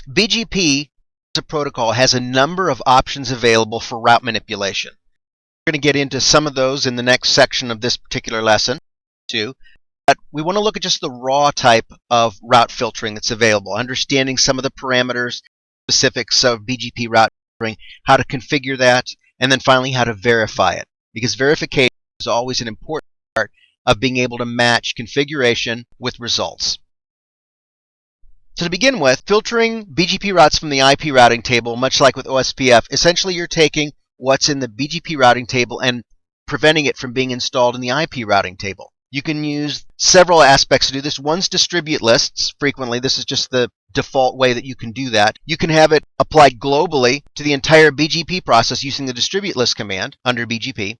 BGP as a protocol has a number of options available for route manipulation. We're going to get into some of those in the next section of this particular lesson too. But we want to look at just the raw type of route filtering that's available, understanding some of the parameters, specifics of BGP route filtering, how to configure that, and then finally how to verify it. Because verification is always an important part of being able to match configuration with results. So to begin with, filtering BGP routes from the IP routing table, much like with OSPF, essentially you're taking what's in the BGP routing table and preventing it from being installed in the IP routing table. You can use several aspects to do this. One's distribute lists. Frequently, this is just the default way that you can do that. You can have it applied globally to the entire BGP process using the distribute list command under BGP.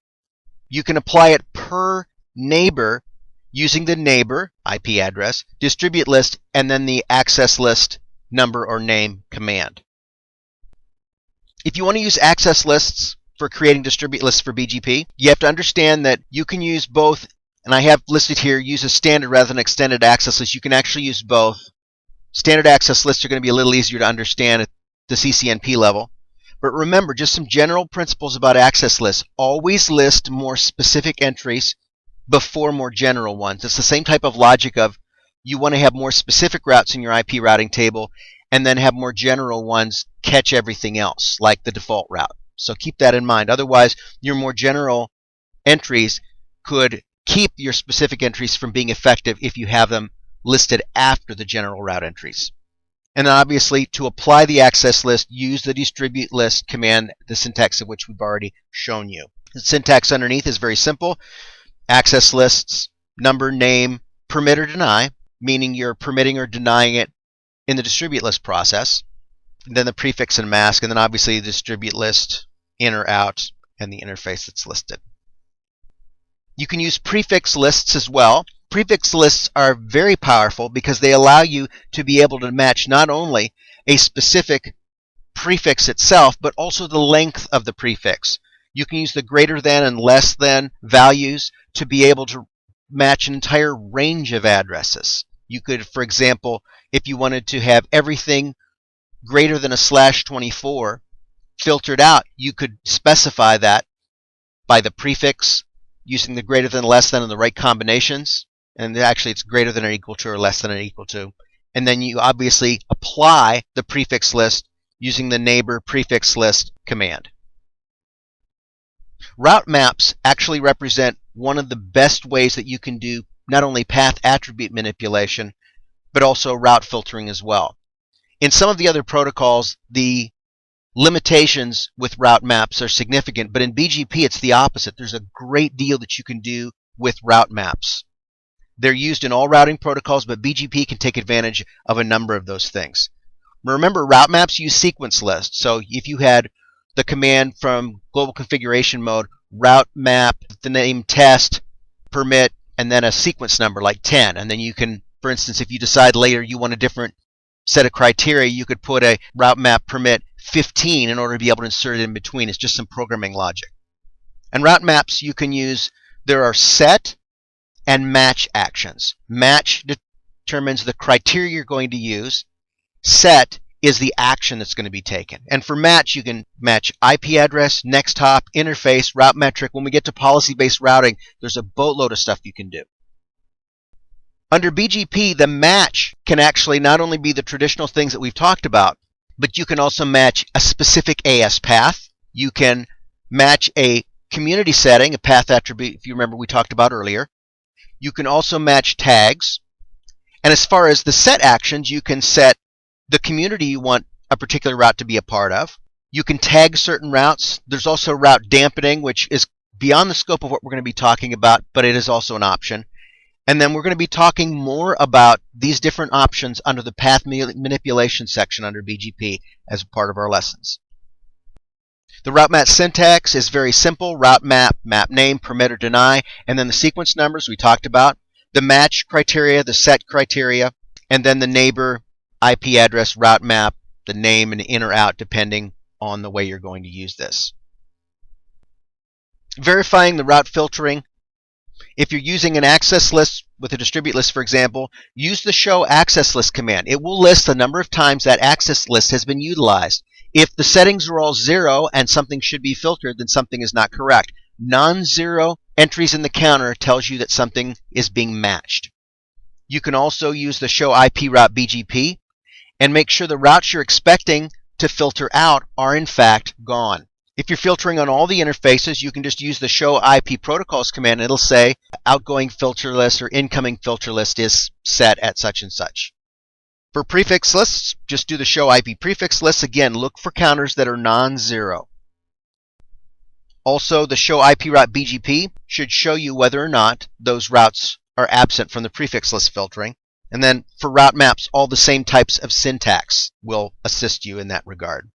You can apply it per neighbor using the neighbor IP address, distribute list, and then the access list number or name command. If you want to use access lists for creating distribute lists for BGP, you have to understand that you can use both. And I have listed here, use a standard rather than extended access list. You can actually use both. Standard access lists are going to be a little easier to understand at the CCNP level. But remember, just some general principles about access lists. Always list more specific entries before more general ones. It's the same type of logic of you want to have more specific routes in your IP routing table and then have more general ones catch everything else, like the default route. So keep that in mind. Otherwise, your more general entries could keep your specific entries from being effective if you have them listed after the general route entries. And then obviously, to apply the access list, use the distribute list command, the syntax of which we've already shown you. The syntax underneath is very simple. Access lists, number, name, permit or deny, meaning you're permitting or denying it in the distribute list process. And then the prefix and mask, and then obviously the distribute list, in or out, and the interface that's listed. You can use prefix lists as well. Prefix lists are very powerful because they allow you to be able to match not only a specific prefix itself, but also the length of the prefix. You can use the greater than and less than values to be able to match an entire range of addresses. You could, for example, if you wanted to have everything greater than a /24 filtered out, you could specify that by the prefix, using the greater than, less than, and the right combinations. And actually it's greater than or equal to or less than or equal to. And then you obviously apply the prefix list using the neighbor prefix list command. Route maps actually represent one of the best ways that you can do not only path attribute manipulation, but also route filtering as well. In some of the other protocols, the limitations with route maps are significant, but in BGP it's the opposite. There's a great deal that you can do with route maps. They're used in all routing protocols, but BGP can take advantage of a number of those things. Remember, route maps use sequence lists. So if you had the command from global configuration mode, route map, the name test, permit, and then a sequence number like 10, and then you can, for instance, if you decide later you want a different set of criteria, you could put a route map permit 15 in order to be able to insert it in between. It's just some programming logic. And route maps you can use, there are set and match actions. Match determines the criteria you're going to use. Set is the action that's going to be taken. And for match, you can match IP address, next hop, interface, route metric. When we get to policy-based routing, there's a boatload of stuff you can do. Under BGP, the match can actually not only be the traditional things that we've talked about, but you can also match a specific AS path. You can match a community setting, a path attribute, if you remember we talked about earlier. You can also match tags. And as far as the set actions, you can set the community you want a particular route to be a part of. You can tag certain routes. There's also route dampening, which is beyond the scope of what we're going to be talking about, but it is also an option. And then we're going to be talking more about these different options under the path manipulation section under BGP as part of our lessons. The route map syntax is very simple. Route map, map name, permit or deny, and then the sequence numbers we talked about, the match criteria, the set criteria, and then the neighbor IP address route map, the name and in or out depending on the way you're going to use this. Verifying the route filtering. If you're using an access list with a distribute list, for example, use the show access list command. It will list the number of times that access list has been utilized. If the settings are all 0 and something should be filtered, then something is not correct. Non-zero entries in the counter tells you that something is being matched. You can also use the show IP route BGP and make sure the routes you're expecting to filter out are in fact gone. If you're filtering on all the interfaces, you can just use the show IP protocols command and it'll say outgoing filter list or incoming filter list is set at such and such. For prefix lists, just do the show IP prefix lists. Again, look for counters that are non-zero. Also, the show IP route BGP should show you whether or not those routes are absent from the prefix list filtering. And then for route maps, all the same types of syntax will assist you in that regard.